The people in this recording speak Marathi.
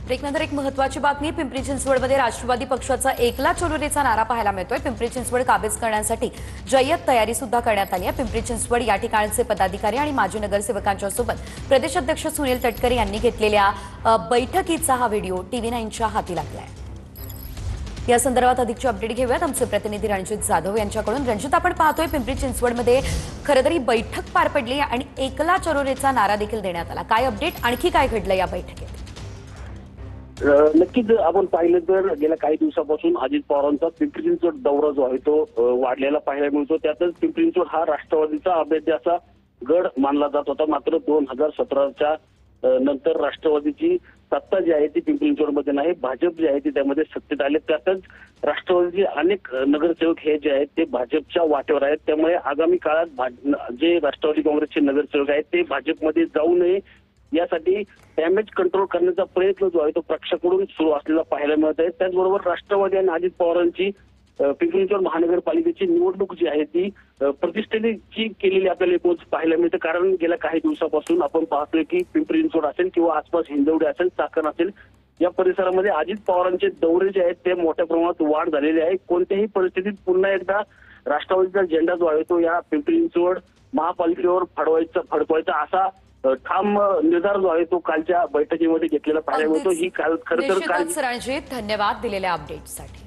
ब्रेकनंतर एक महत्त्वाची बातमी। पिंपरी चिंचवडमध्ये राष्ट्रवादी पक्षाचा एकला चलोरेचा नारा पाहायला मिळतोय। पिंपरी चिंचवड काबीज करण्यासाठी जय्यत तयारी सुद्धा करण्यात आली आहे। पिंपरी चिंचवड या ठिकाणचे पदाधिकारी आणि माजी नगरसेवकांच्या सोबत प्रदेशाध्यक्ष सुनील तटकरे यांनी घेतलेल्या बैठकीचा हा व्हिडिओ TV9च्या हाती लागलाय। या संदर्भात अधिकची अपडेट घेऊयात आमचे प्रतिनिधी रणजित जाधव यांच्याकडून। रणजित, आपण पाहतोय पिंपरी चिंचवडमध्ये खरं तर ही बैठक पार पडली आणि एकला चलोरेचा नारा देखील देण्यात आला। काय अपडेट, आणखी काय घडलं या बैठकीत? नक्कीच आपण पाहिलं तर गेल्या काही दिवसापासून अजित पवारांचा पिंपरी चिंचवड दौरा जो आहे तो वाढलेला पाहायला मिळतो। त्यातच पिंपरी चिंचवड हा राष्ट्रवादीचा अभेद्याचा गड मानला जात होता। मात्र 2017च्या नंतर राष्ट्रवादीची सत्ता जी आहे ती पिंपरी चिंचवडमध्ये नाही, भाजप जे आहे ती त्यामध्ये सत्तेत आले। त्यातच राष्ट्रवादीचे अनेक नगरसेवक हे जे आहेत ते भाजपच्या वाटेवर आहेत। त्यामुळे आगामी काळात जे राष्ट्रवादी काँग्रेसचे नगरसेवक आहेत ते भाजपमध्ये जाऊ नये यासाठी डॅमेज कंट्रोल करण्याचा प्रयत्न जो आहे तो पक्षाकडून सुरू असलेला पाहायला मिळत आहे। त्याचबरोबर राष्ट्रवादी आणि अजित पवारांची पिंपरी चिंचवड महानगरपालिकेची निवडणूक जी आहे ती प्रतिष्ठेची केलेली आपल्याला एकूणच पाहायला मिळते। कारण गेल्या काही दिवसापासून आपण पाहतोय की पिंपरी चिंचवड असेल किंवा आसपास हिंजवडी असेल, चाकण असेल, या परिसरामध्ये अजित पवारांचे दौरे जे आहेत ते मोठ्या प्रमाणात वाढ झालेली आहे। कोणत्याही परिस्थितीत पुन्हा एकदा राष्ट्रवादीचा झेंडा जो आहे तो या पिंपरी चिंचवड महापालिकेवर फडकवायचा असा ठाम निर्धार जो आहे तो कालच्या बैठकीमध्ये घेतलेला पाहायला मिळतो। ही खरं तर रणजित, धन्यवाद दिलेल्या अपडेटसाठी।